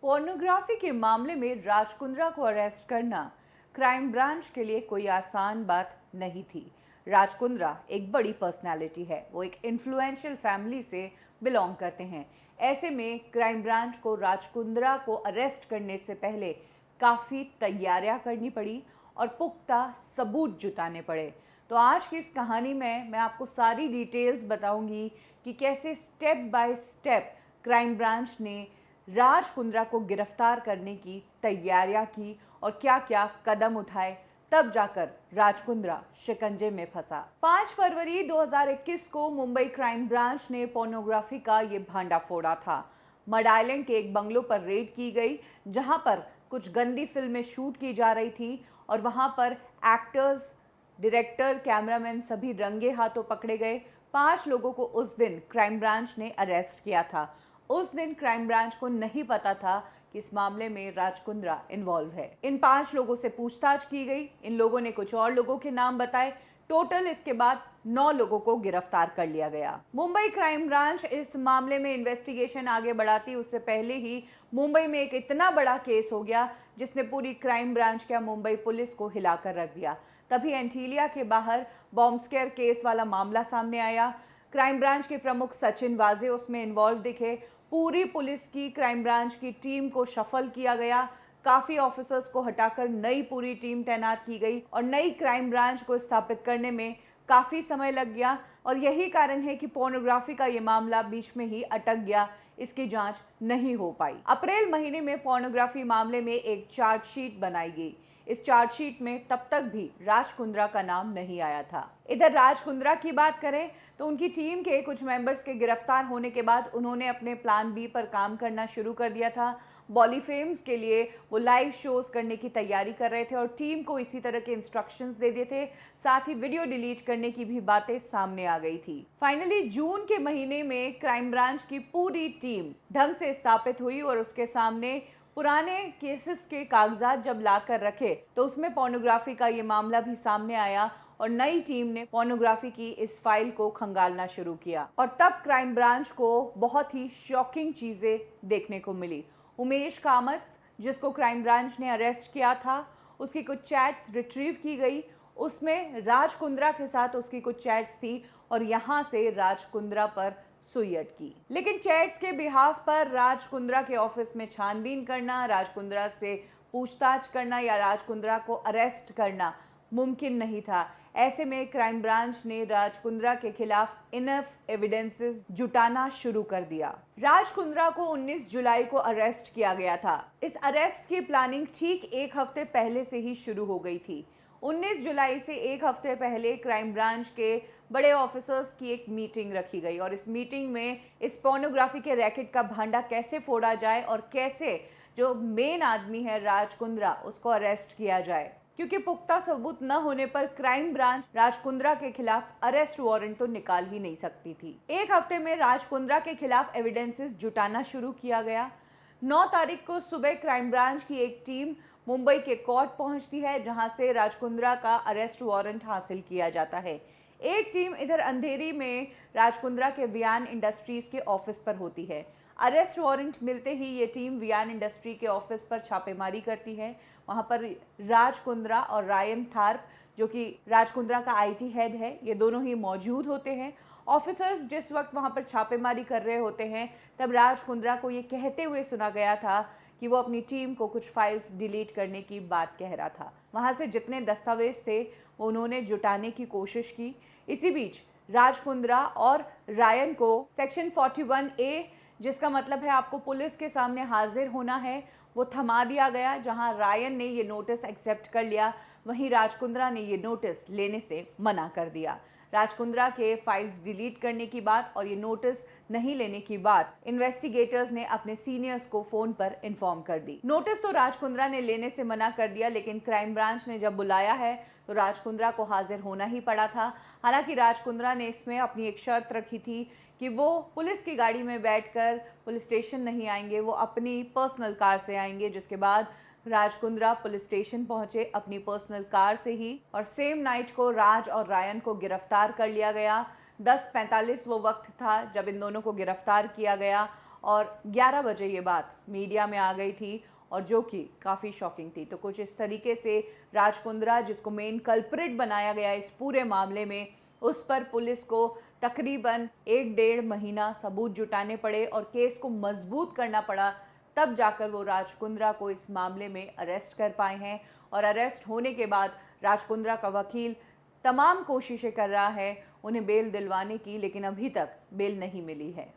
Pornography के मामले में राज कुंद्रा को अरेस्ट करना क्राइम ब्रांच के लिए कोई आसान बात नहीं थी। राज कुंद्रा एक बड़ी पर्सनालिटी है, वो एक इन्फ्लुएंशियल फैमिली से बिलोंग करते हैं। ऐसे में क्राइम ब्रांच को राज कुंद्रा को अरेस्ट करने से पहले काफ़ी तैयारियां करनी पड़ी और पुख्ता सबूत जुटाने पड़े। तो आज की इस कहानी में मैं आपको सारी डिटेल्स बताऊंगी कि कैसे step by step crime branch ने राज कुंद्रा को गिरफ्तार करने की तैयारियां की और क्या क्या कदम उठाए, तब जाकर राज कुंद्रा शिकंजे में फंसा। 5 फरवरी 2021 को मुंबई क्राइम ब्रांच ने पोर्नोग्राफी का ये भांडा फोड़ा था। मड आइलैंड के एक बंगलो पर रेड की गई, जहां पर कुछ गंदी फिल्में शूट की जा रही थी और वहां पर एक्टर्स, डायरेक्टर, कैमरामैन सभी रंगे हाथों पकड़े गए। 5 लोगों को उस दिन क्राइम ब्रांच ने अरेस्ट किया था। उस दिन क्राइम ब्रांच को नहीं पता था कि इस मामले में राज कुंद्रा इन्वॉल्व है। इन 5 लोगों से पूछताछ की गई। इन लोगों ने कुछ और लोगों के नाम बताए। टोटल इसके बाद 9 लोगों को गिरफ्तार कर लिया गया। मुंबई क्राइम ब्रांच इस मामले में इन्वेस्टिगेशन आगे बढ़ाती उससे पहले ही मुंबई में एक इतना बड़ा केस हो गया जिसने पूरी क्राइम ब्रांच क्या मुंबई पुलिस को हिलाकर रख दिया। तभी एंटीलिया के बाहर बॉम्ब स्केयर केस वाला मामला सामने आया। क्राइम ब्रांच के प्रमुख सचिन वाजे उसमें इन्वॉल्व दिखे। पूरी पुलिस की क्राइम ब्रांच की टीम को शफल किया गया। काफी ऑफिसर्स को हटाकर नई पूरी टीम तैनात की गई और नई क्राइम ब्रांच को स्थापित करने में काफी समय लग गया और यही कारण है कि पोर्नोग्राफी का ये मामला बीच में ही अटक गया, इसकी जांच नहीं हो पाई। अप्रैल महीने में पोर्नोग्राफी मामले में एक चार्जशीट बनाई गई। इस चार्जशीट में तब तक भी राज कुंद्रा का नाम नहीं आया था। इधर राज कुंद्रा की बात करें तो उनकी टीम के कुछ मेंबर्स के गिरफ्तार होने के बाद उन्होंने अपने प्लान बी पर काम करना शुरू कर दिया था। बॉलीफेम्स के लिए वो लाइव शोज करने की तैयारी कर रहे थे और टीम को इसी तरह के इंस्ट्रक्शंस दे दिए थे। साथ ही वीडियो डिलीट करने की भी बातें सामने आ गई थी। फाइनली जून के महीने में क्राइम ब्रांच की पूरी टीम ढंग से स्थापित हुई और उसके सामने पुराने केसेस के कागजात जब लाकर रखे तो उसमें पोर्नोग्राफी का ये मामला भी सामने आया और नई टीम ने पोर्नोग्राफी की इस फाइल को खंगालना शुरू किया। और तब क्राइम ब्रांच को बहुत ही शॉकिंग चीजें देखने को मिली। उमेश कामत, जिसको क्राइम ब्रांच ने अरेस्ट किया था, उसकी कुछ चैट्स रिट्रीव की गई। उसमें राज कुंद्रा के साथ उसकी कुछ चैट्स थी और यहाँ से राज कुंद्रा पर सुई अटकी। लेकिन चैट्स के बिहाफ पर राज कुंद्रा के ऑफिस में छानबीन करना, राज कुंद्रा से पूछताछ करना या राज कुंद्रा को अरेस्ट करना मुमकिन नहीं था। ऐसे में क्राइम ब्रांच ने राज कुंद्रा के खिलाफ इनफ एविडेंसेस जुटाना शुरू कर दिया। राज कुंद्रा को 19 जुलाई को अरेस्ट किया गया था। इस अरेस्ट की प्लानिंग ठीक एक हफ्ते पहले से ही शुरू हो गई थी। 19 जुलाई से एक हफ्ते पहले क्राइम ब्रांच के बड़े ऑफिसर्स की एक मीटिंग रखी गई और इस मीटिंग में इस पोर्नोग्राफी के रैकेट का भांडा कैसे फोड़ा जाए और कैसे जो मेन आदमी है राज कुंद्रा उसको अरेस्ट किया जाए, क्योंकि पुख्ता सबूत न होने पर क्राइम ब्रांच राज कुंद्रा के खिलाफ अरेस्ट वारंट तो निकाल ही नहीं सकती थी। एक हफ्ते में राज कुंद्रा के खिलाफ एविडेंसेस जुटाना शुरू किया गया। 9 तारीख को सुबह क्राइम ब्रांच की एक टीम मुंबई के कोर्ट पहुंचती है, जहां से राज कुंद्रा का अरेस्ट वारंट हासिल किया जाता है। एक टीम इधर अंधेरी में राज कुंद्रा के वियान इंडस्ट्रीज के ऑफिस पर होती है। अरेस्ट वारंट मिलते ही ये टीम वियान इंडस्ट्री के ऑफिस पर छापेमारी करती है। वहां पर राज कुंद्रा और रायन थार्प, जो कि राज कुंद्रा का आईटी हेड है, ये दोनों ही मौजूद होते हैं। ऑफिसर्स जिस वक्त वहां पर छापेमारी कर रहे होते हैं तब राज कुंद्रा को ये कहते हुए सुना गया था कि वो अपनी टीम को कुछ फाइल्स डिलीट करने की बात कह रहा था। वहां से जितने दस्तावेज थे वो उन्होंने जुटाने की कोशिश की। इसी बीच राज कुंद्रा और रायन को सेक्शन 41A, जिसका मतलब है आपको पुलिस के सामने हाजिर होना है, वो थमा दिया गया। जहां रायन ने ये नोटिस एक्सेप्ट कर लिया, वहीं राज कुंद्रा ने ये नोटिस लेने से मना कर दिया। राज कुंद्रा के फाइल्स डिलीट करने की बात और ये नोटिस नहीं लेने की बात इन्वेस्टिगेटर्स ने अपने सीनियर्स को फोन पर इन्फॉर्म कर दी। नोटिस तो राज कुंद्रा ने लेने से मना कर दिया, लेकिन क्राइम ब्रांच ने जब बुलाया है तो राज कुंद्रा को हाजिर होना ही पड़ा था। हालांकि राज कुंद्रा ने इसमें अपनी एक शर्त रखी थी कि वो पुलिस की गाड़ी में बैठकर पुलिस स्टेशन नहीं आएंगे, वो अपनी पर्सनल कार से आएंगे। जिसके बाद राज कुंद्रा पुलिस स्टेशन पहुंचे अपनी पर्सनल कार से ही और सेम नाइट को राज और रायन को गिरफ्तार कर लिया गया। 10:45 वो वक्त था जब इन दोनों को गिरफ्तार किया गया और 11 बजे ये बात मीडिया में आ गई थी और जो कि काफ़ी शॉकिंग थी। तो कुछ इस तरीके से राज कुंद्रा, जिसको मेन कल्प्रिट बनाया गया इस पूरे मामले में, उस पर पुलिस को तकरीबन 1-1.5 महीना सबूत जुटाने पड़े और केस को मजबूत करना पड़ा। तब जाकर वो राज कुंद्रा को इस मामले में अरेस्ट कर पाए हैं और अरेस्ट होने के बाद राज कुंद्रा का वकील तमाम कोशिशें कर रहा है उन्हें बेल दिलवाने की, लेकिन अभी तक बेल नहीं मिली है।